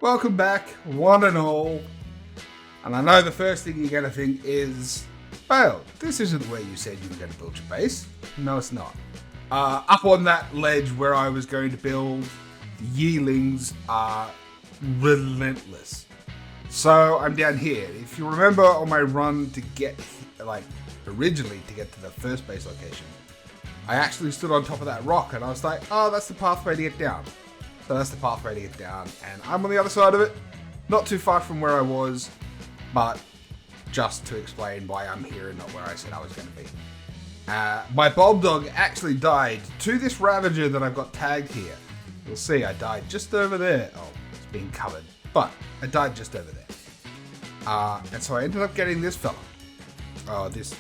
Welcome back, one and all. And I know the first thing you're going to think is, well, this isn't where you said you were going to build your base. No, it's not. Up on that ledge where I was going to build, the yearlings are relentless. So I'm down here. If you remember on my run to get, originally to get to the first base location, I actually stood on top of that rock and I was like, oh, that's the pathway to get down. So that's the pathway to get down, and I'm on the other side of it, not too far from where I was, but just to explain why I'm here and not where I said I was going to be. My bulb dog actually died to this Ravager that I've got tagged here. You'll see I died just over there. Oh, it's being covered, but I died just over there. And so I ended up getting this fella. This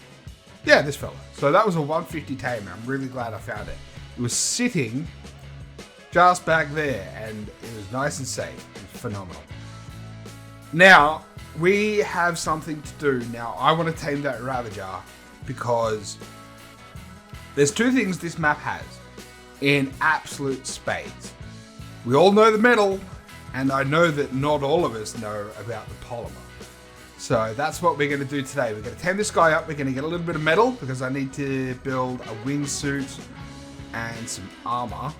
fella. So that was a 150 tamer. I'm really glad I found it. It was sitting just back there, and it was nice and safe. It was phenomenal. Now, we have something to do. Now, I want to tame that Ravager because there's two things this map has in absolute spades. We all know the metal, and I know that not all of us know about the polymer. So that's what we're going to do today. We're going to tame this guy up. We're going to get a little bit of metal because I need to build a wingsuit and some armor.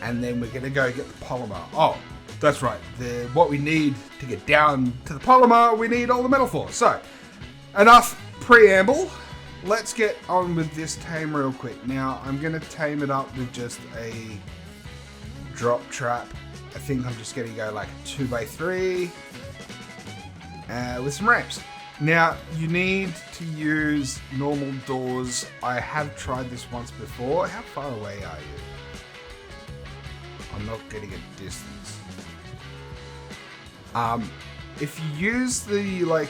And then we're going to go get the polymer. Oh, that's right. What we need to get down to the polymer, we need all the metal for. So, enough preamble. Let's get on with this tame real quick. Now, I'm going to tame it up with just a drop trap. I think I'm just going to go like a 2x3 with some ramps. Now, you need to use normal doors. I have tried this once before. How far away are you? I'm not getting a distance. If you use the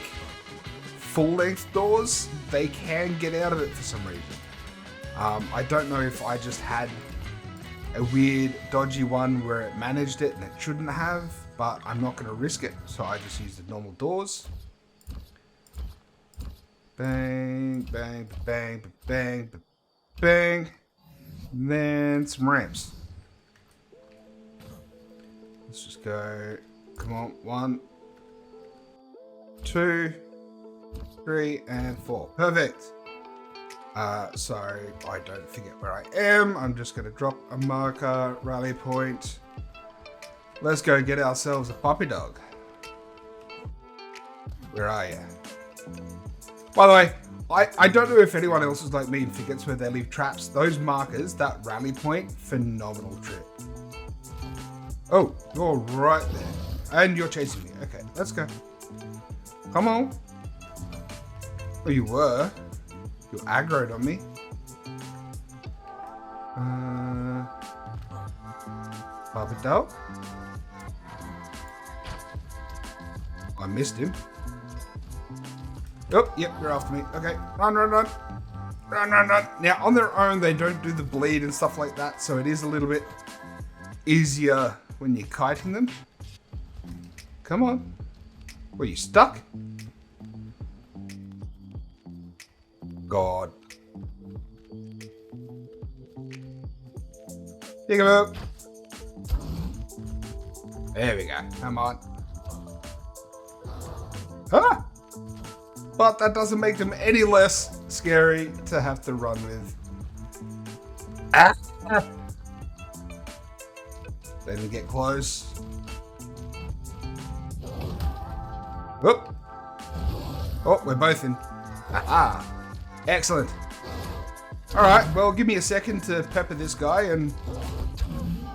full length doors, they can get out of it for some reason. I don't know if I just had a weird dodgy one where it managed it and it shouldn't have, but I'm not going to risk it, so I just use the normal doors. Bang, bang, bang, bang, bang. And then some ramps. Let's just go. Come on. 1, 2, 3, and 4. Perfect. So I don't forget where I am. I'm just going to drop a marker, rally point. Let's go get ourselves a puppy dog. Where are you? By the way, I don't know if anyone else is like me and forgets where they leave traps. Those markers, that rally point, phenomenal trip. Oh, you're right there. And you're chasing me. Okay, let's go. Come on. Oh, you were. You aggroed on me. Pop it out. I missed him. Oh, yep, you're after me. Okay, run, run, run. Run, run, run. Now, on their own, they don't do the bleed and stuff like that, so it is a little bit easier when you're kiting them. Come on. Were you stuck? God. Pick him up. There we go. Come on. Huh? But that doesn't make them any less scary to have to run with. Ah! Then we get close. Whoop. Oh, we're both in. Aha. Excellent. Alright, well, give me a second to pepper this guy and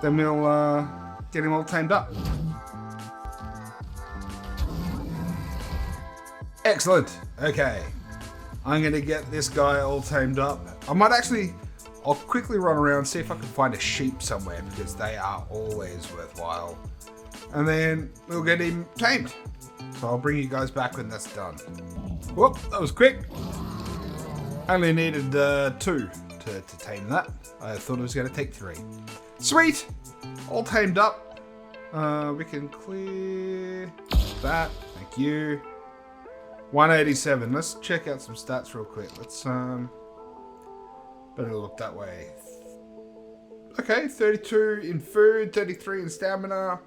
then we'll get him all tamed up. Excellent. Okay. I'm going to get this guy all tamed up. I'll quickly run around, see if I can find a sheep somewhere because they are always worthwhile. And then we'll get him tamed. So I'll bring you guys back when that's done. Whoop, that was quick. Only needed 2 to tame that. I thought it was going to take 3. Sweet! All tamed up. We can clear that. Thank you. 187. Let's check out some stats real quick. Let's better look that way. Okay, 32 in food, 33 in stamina.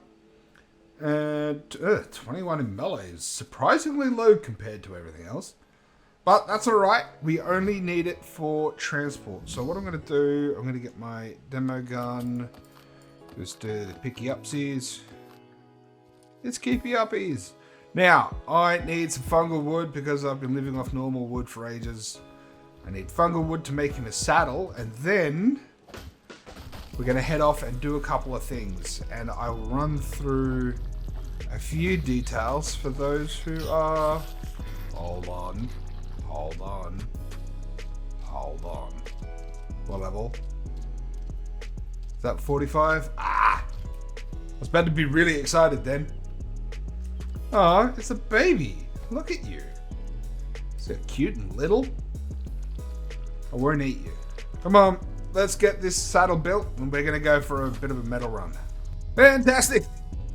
And 21 in melee is surprisingly low compared to everything else. But that's alright. We only need it for transport. So what I'm going to do, I'm going to get my demo gun. Just do the picky upsies. It's keepy uppies. Now, I need some fungal wood because I've been living off normal wood for ages. I need fungal wood to make him a saddle. And then we're going to head off and do a couple of things. And I will run through a few details for those who are... Hold on. What level? Is that 45? Ah! I was about to be really excited then. Oh, it's a baby. Look at you. Is it cute and little? I won't eat you. Come on, let's get this saddle built and we're gonna go for a bit of a metal run. Fantastic!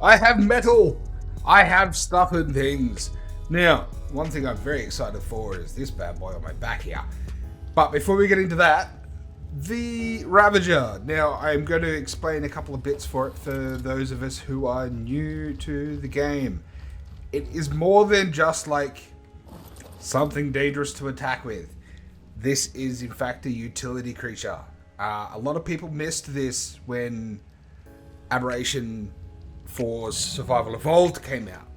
I have metal! I have stuff and things. Now, one thing I'm very excited for is this bad boy on my back here. But before we get into that, the Ravager. Now, I'm going to explain a couple of bits for it for those of us who are new to the game. It is more than just like something dangerous to attack with. This is in fact a utility creature. A lot of people missed this when Aberration 4's Survival Evolved came out.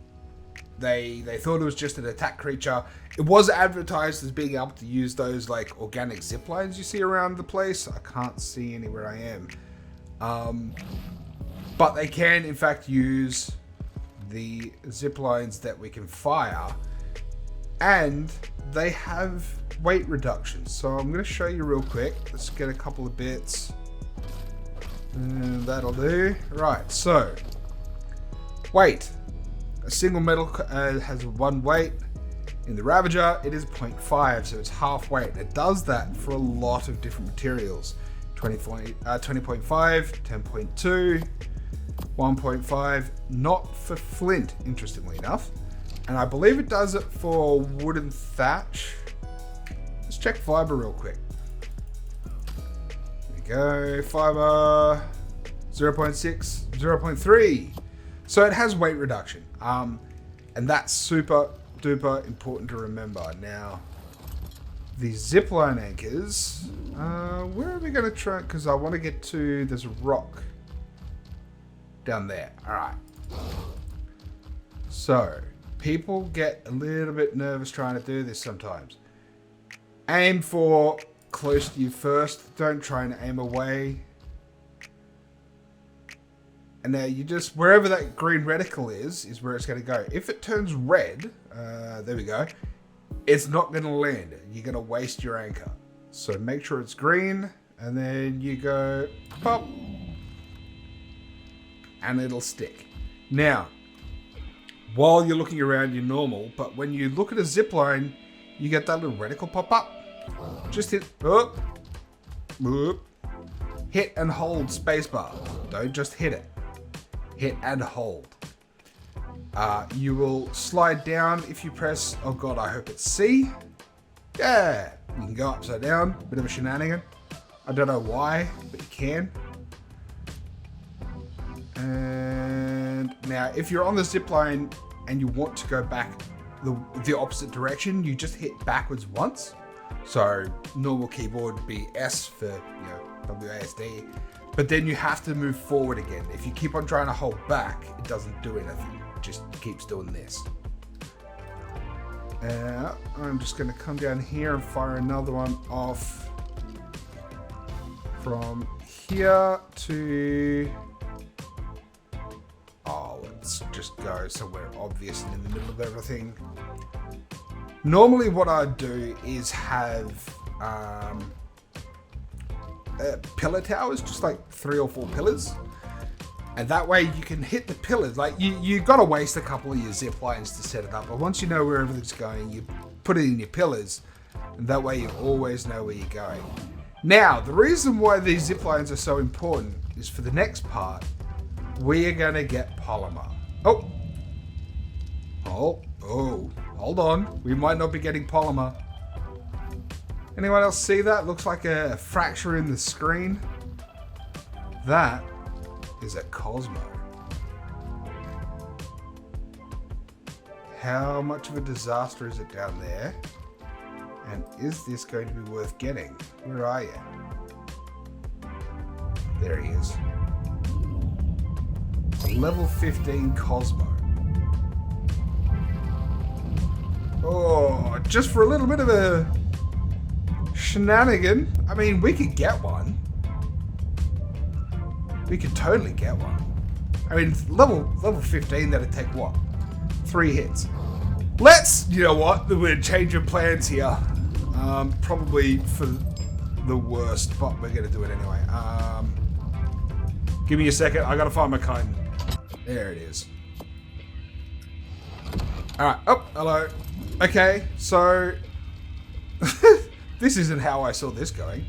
They thought it was just an attack creature. It was advertised as being able to use those like organic zip lines you see around the place. I can't see anywhere I am. But they can in fact use the zip lines that we can fire, and they have weight reduction. So I'm going to show you real quick. Let's get a couple of bits. And that'll do. Right, so weight. A single metal has one weight. In the Ravager, it is 0.5, so it's half weight. It does that for a lot of different materials. 20.5, 10.2, 1.5, not for flint, interestingly enough. And I believe it does it for wood and thatch. Let's check fiber real quick. There we go, fiber, 0.6, 0.3. So it has weight reduction. And that's super duper important to remember. Now, the zipline anchors, where are we going to try? Because I want to get to, there's a rock down there. All right. So, people get a little bit nervous trying to do this sometimes. Aim for close to you first. Don't try and aim away. And now you just, wherever that green reticle is where it's going to go. If it turns red, there we go, it's not going to land. You're going to waste your anchor. So make sure it's green, and then you go pop, and it'll stick. Now, while you're looking around, you're normal, but when you look at a zip line, you get that little reticle pop up. Just hit, hit and hold spacebar. Don't just hit it. Hit and hold. You will slide down if you press, oh god, I hope it's C. Yeah, you can go upside down, bit of a shenanigan. I don't know why, but you can. And now if you're on the zip line and you want to go back the opposite direction, you just hit backwards once. So normal keyboard would be S for, WASD. But then you have to move forward again. If you keep on trying to hold back, it doesn't do anything. It just keeps doing this. I'm just going to come down here and fire another one off from here to... Oh, let's just go somewhere obvious and in the middle of everything. Normally what I'd do is have... pillar towers, just like 3 or 4 pillars, and that way you can hit the pillars. Like you got to waste a couple of your zip lines to set it up, but once you know where everything's going, you put it in your pillars, and that way you always know where you're going. Now, the reason why these zip lines are so important is for the next part, we are going to get Polymer. Oh, hold on, we might not be getting Polymer. Anyone else see that? Looks like a fracture in the screen. That is a Cosmo. How much of a disaster is it down there? And is this going to be worth getting? Where are you? There he is. Level 15 Cosmo. Oh, just for a little bit of a shenanigan. I mean, we could get one. We could totally get one. I mean, level 15, that'd take what? 3 hits. Let's, you know what? We're changing plans here. Probably for the worst, but we're gonna do it anyway. Give me a second. I gotta find my cone. There it is. Alright. Oh, hello. Okay, so this isn't how I saw this going.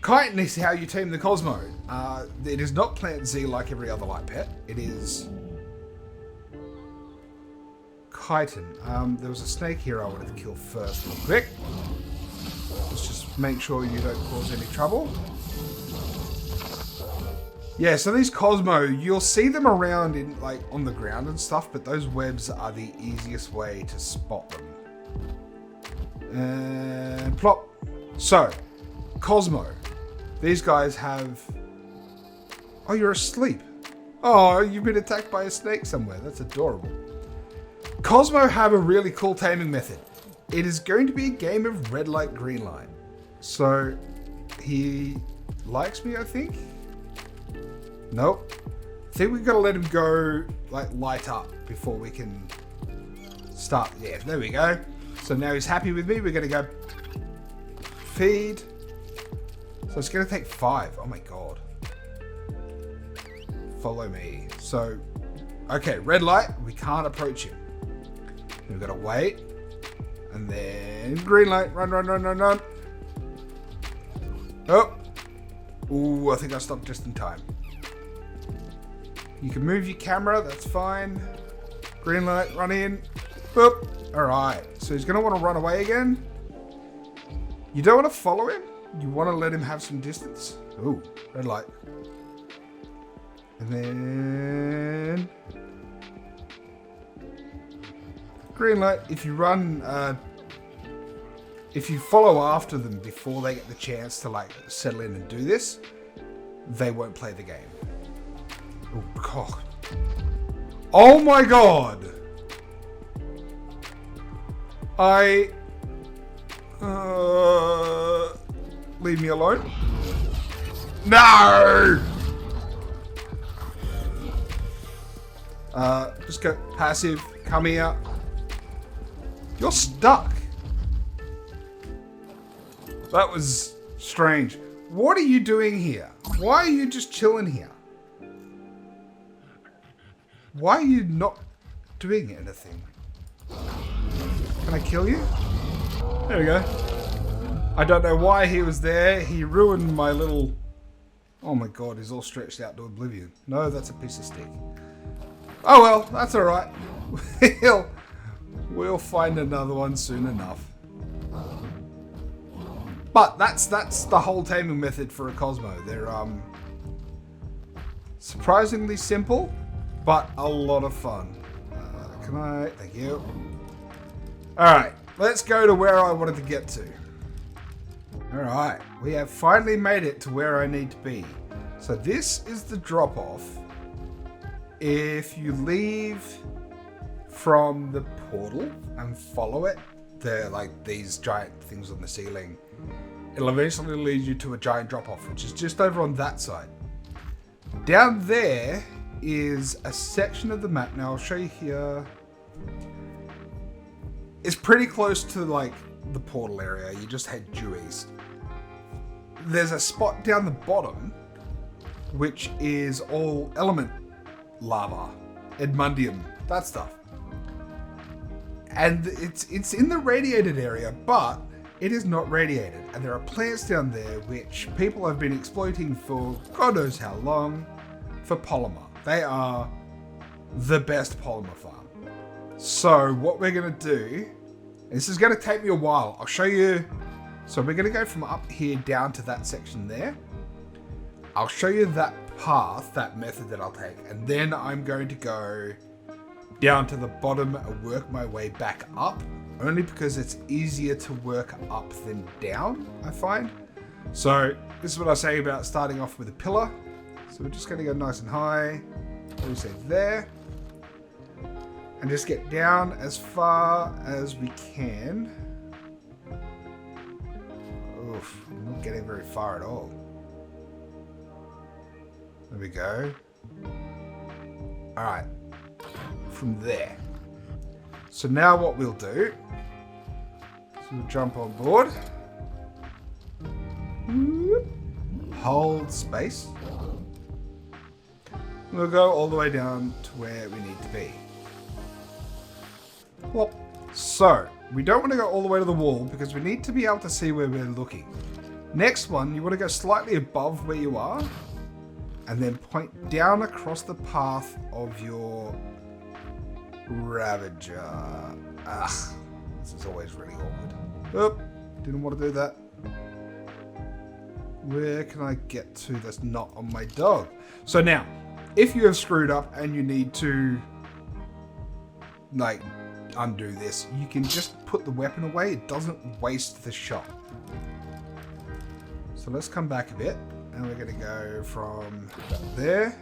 Chitin is how you team the Cosmo. It is not Plant Z like every other light pet. It is Chitin. There was a snake here I wanted to kill first real quick. Let's just make sure you don't cause any trouble. Yeah, so these Cosmo, you'll see them around in like on the ground and stuff, but those webs are the easiest way to spot them. And plop. So, Cosmo. These guys have... Oh, you're asleep. Oh, you've been attacked by a snake somewhere. That's adorable. Cosmo have a really cool taming method. It is going to be a game of red light, green light. So, he likes me, I think. Nope. I think we've got to let him go, like, light up before we can start. Yeah, there we go. So now he's happy with me. We're going to go feed. So it's going to take 5. Oh my god. Follow me. So, okay, red light. We can't approach him. We've got to wait. And then green light. Run, run, run, run, run. Oh. Ooh, I think I stopped just in time. You can move your camera. That's fine. Green light. Run in. Boop. Alright. So he's going to want to run away again. You don't want to follow him. You want to let him have some distance. Ooh, red light. And then... green light. If you run... if you follow after them before they get the chance to like settle in and do this, they won't play the game. Oh, God. Oh my God! Leave me alone. No! Just go passive. Come here. You're stuck. That was strange. What are you doing here? Why are you just chilling here? Why are you not doing anything? Can I kill you? There we go. I don't know why he was there. He ruined my little... Oh my god, he's all stretched out to oblivion. No, that's a piece of stick. Oh well, that's alright. We'll find another one soon enough. But that's the whole taming method for a Cosmo. They're surprisingly simple, but a lot of fun. Can I? Thank you. Alright, let's go to where I wanted to get to. Alright, we have finally made it to where I need to be. So this is the drop-off. If you leave from the portal and follow it, they're like these giant things on the ceiling. It'll eventually lead you to a giant drop-off, which is just over on that side. Down there is a section of the map. Now I'll show you here. It's pretty close to like the portal area. You just head due east. There's a spot down the bottom, which is all element lava, Edmundium, that stuff. And it's in the radiated area, but it is not radiated. And there are plants down there which people have been exploiting for God knows how long for polymer. They are the best polymer farm. So what we're going to do, and this is going to take me a while, I'll show you. So we're going to go from up here down to that section there. I'll show you that path, that method that I'll take. And then I'm going to go down to the bottom and work my way back up, only because it's easier to work up than down, I find. So this is what I say about starting off with a pillar. So we're just going to go nice and high, what do we say, there, and just get down as far as we can. Oof, I'm not getting very far at all. There we go. Alright, from there. So now what we'll do, so we'll jump on board, hold space, we'll go all the way down to where we need to be. Well, so we don't want to go all the way to the wall because we need to be able to see where we're looking. Next one, you want to go slightly above where you are and then point down across the path of your Ravager. This is always really awkward. Oh, didn't want to do that. Where can I get to that's not on my dog? So now, if you have screwed up and you need to, like, undo this, you can just put the weapon away. It doesn't waste the shot. So let's come back a bit, and we're going to go from about there.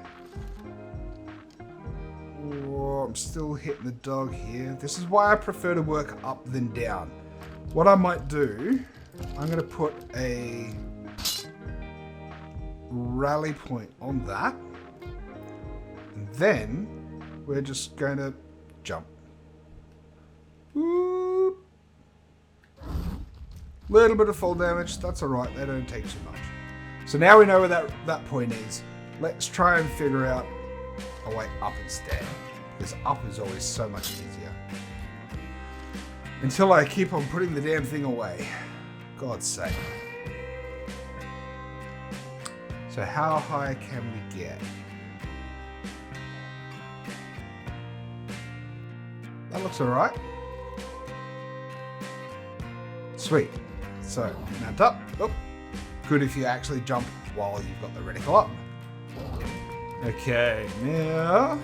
Oh, I'm still hitting the dog here. This is why I prefer to work up than down. What I might do, I'm going to put a rally point on that, and then we're just going to jump. Whoop. Little bit of fall damage, that's alright, they don't take too much. So now we know where that point is. Let's try and figure out a way up instead, because up is always so much easier. Until I keep on putting the damn thing away. God's sake. So how high can we get? That looks alright. Sweet. So, mount up. Oh, good if you actually jump while you've got the reticle up. Okay, now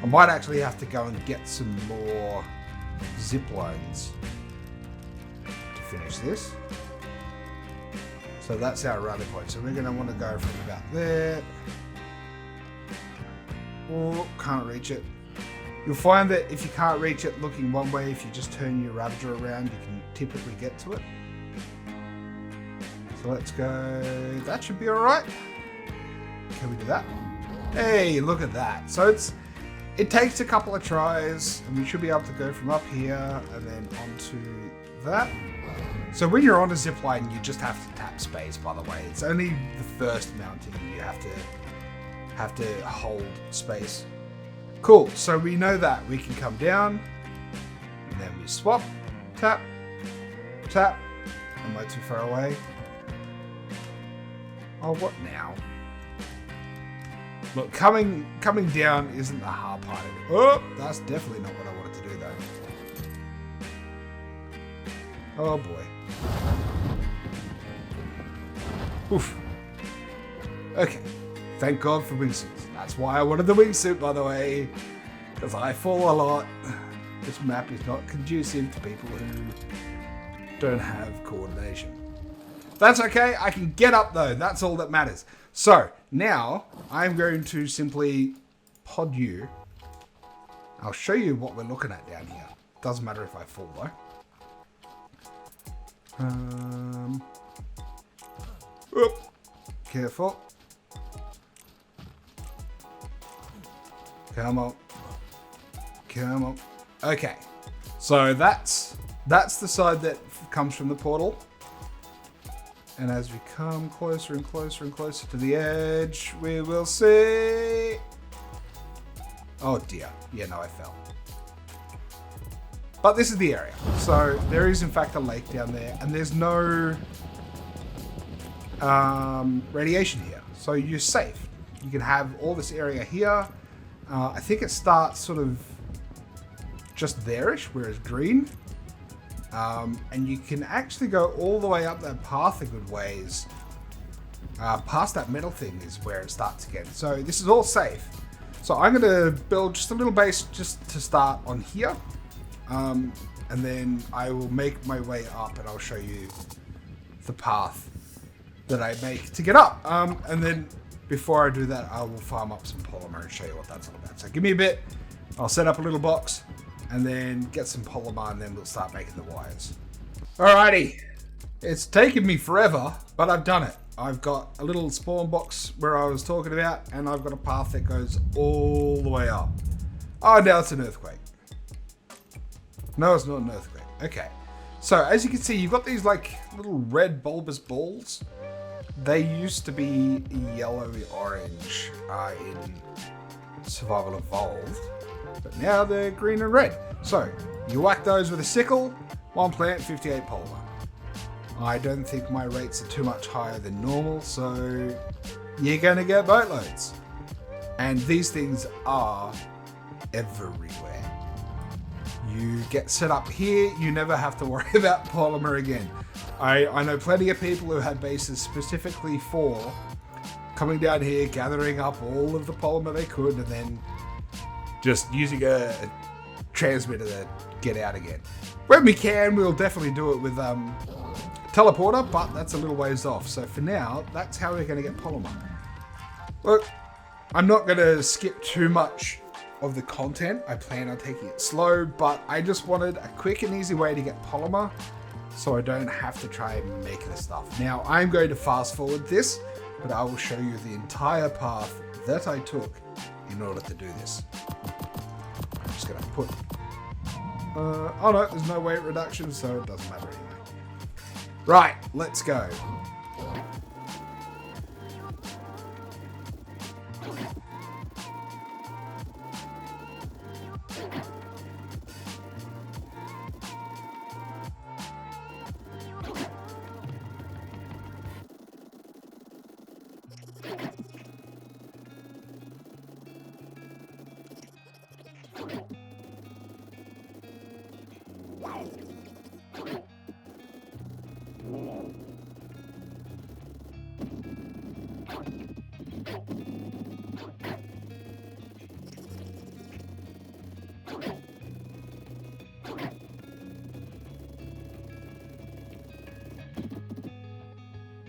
I might actually have to go and get some more zip lines to finish this. So that's our rally point. So we're going to want to go from about there. Oh, can't reach it. You'll find that if you can't reach it looking one way, if you just turn your Ravager around, you can typically get to it. So let's go. That should be alright. Can we do that? Hey, look at that. So it takes a couple of tries, and we should be able to go from up here and then onto that. So when you're on a zipline, you just have to tap space, by the way. It's only the first mounting you have to hold space. Cool, so we know that. We can come down, and then we swap, tap, tap. Am I too far away? Oh, what now? Look, coming down isn't the hard part of it. Oh, that's definitely not what I wanted to do, though. Oh, boy. Oof. Okay. Thank God for wingsuits. That's why I wanted the wingsuit, by the way. Because I fall a lot. This map is not conducive to people who don't have coordination. That's okay. I can get up, though. That's all that matters. So, now, I'm going to simply pod you. I'll show you what we're looking at down here. Doesn't matter if I fall, though. Whoop. Careful. Come on. Come on. Okay. So that's the side that comes from the portal. And as we come closer and closer and closer to the edge, we will see... Oh dear. Yeah, no, I fell. But this is the area. So there is in fact a lake down there, and there's no radiation here. So you're safe. You can have all this area here. I think it starts sort of just there-ish, where it's green. And you can actually go all the way up that path a good ways. Past that metal thing is where it starts again. So this is all safe. So I'm going to build just a little base just to start on here. And then I will make my way up and I'll show you the path that I make to get up. And then before I do that, I will farm up some polymer and show you what that's all about. So give me a bit. I'll set up a little box and then get some polymer and then we'll start making the wires. Alrighty. It's taken me forever, but I've done it. I've got a little spawn box where I was talking about, and I've got a path that goes all the way up. Oh, now it's an earthquake. No, it's not an earthquake. Okay. So as you can see, you've got these like little red bulbous balls. They used to be yellowy orange in Survival Evolved, but now they're green and red. So you whack those with a sickle, one plant, 58 polymer. I don't think my rates are too much higher than normal, so you're going to get boatloads. And these things are everywhere. You get set up here, you never have to worry about polymer again. I know plenty of people who had bases specifically for coming down here, gathering up all of the polymer they could, and then just using a transmitter to get out again. When we can, we'll definitely do it with teleporter, but that's a little ways off. So for now, that's how we're going to get polymer. Look, I'm not going to skip too much of the content. I plan on taking it slow, but I just wanted a quick and easy way to get polymer so I don't have to try and make this stuff. Now, I'm going to fast forward this, but I will show you the entire path that I took in order to do this. I'm just going to put... oh no, there's no weight reduction, so it doesn't matter anyway. Right, let's go.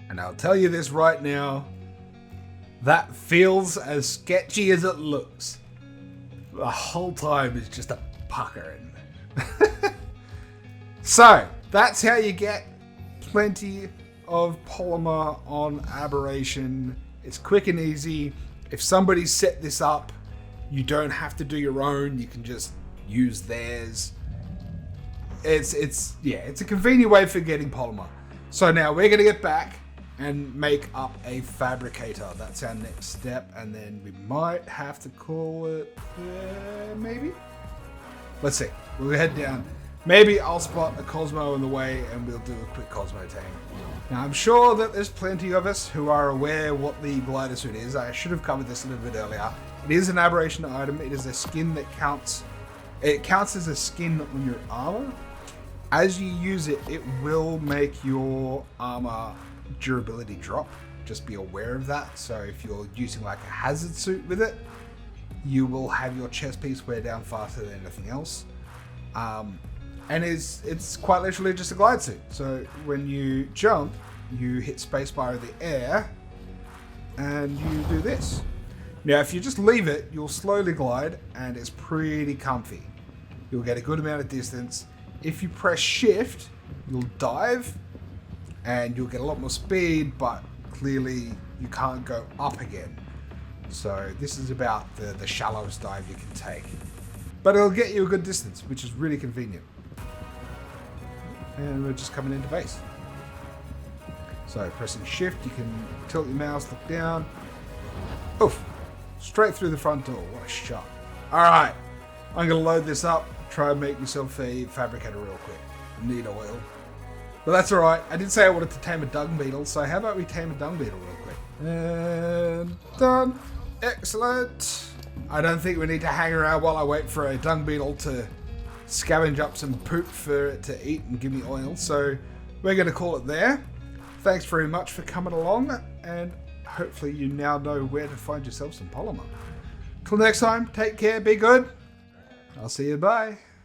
And I'll tell you this right now, that feels as sketchy as it looks. The whole time is just a puckering. So, that's how you get plenty of polymer on Aberration. It's quick and easy. If somebody set this up, you don't have to do your own. You can just use theirs. It's a convenient way for getting polymer. So now we're going to get back and make up a fabricator. That's our next step, and then we might have to call it maybe. Let's see. We'll head down. Maybe I'll spot a Cosmo on the way and we'll do a quick Cosmo tame. Now I'm sure that there's plenty of us who are aware what the glider suit is. I should have covered this a little bit earlier. It is an aberration item. It is a skin that counts. It counts as a skin on your armor. As you use it, it will make your armor durability drop. Just be aware of that. So if you're using like a hazard suit with it, you will have your chest piece wear down faster than anything else. And it's quite literally just a glide suit. So when you jump, you hit spacebar in the air and you do this. Now if you just leave it, you'll slowly glide and it's pretty comfy. You'll get a good amount of distance. If you press shift, you'll dive and you'll get a lot more speed, but clearly you can't go up again. So this is about the shallowest dive you can take. But it'll get you a good distance, which is really convenient. And we're just coming into base. So pressing shift, you can tilt your mouse, look down. Oof, straight through the front door, what a shot. All right, I'm gonna load this up, try and make myself a fabricator real quick. I need oil. But that's all right, I did say I wanted to tame a dung beetle, so how about we tame a dung beetle real quick? And done, excellent. I don't think we need to hang around while I wait for a dung beetle to scavenge up some poop for it to eat and give me oil, so we're going to call it there. Thanks very much for coming along, and hopefully you now know where to find yourself some polymer. Till next time, take care, be good. I'll see you, bye.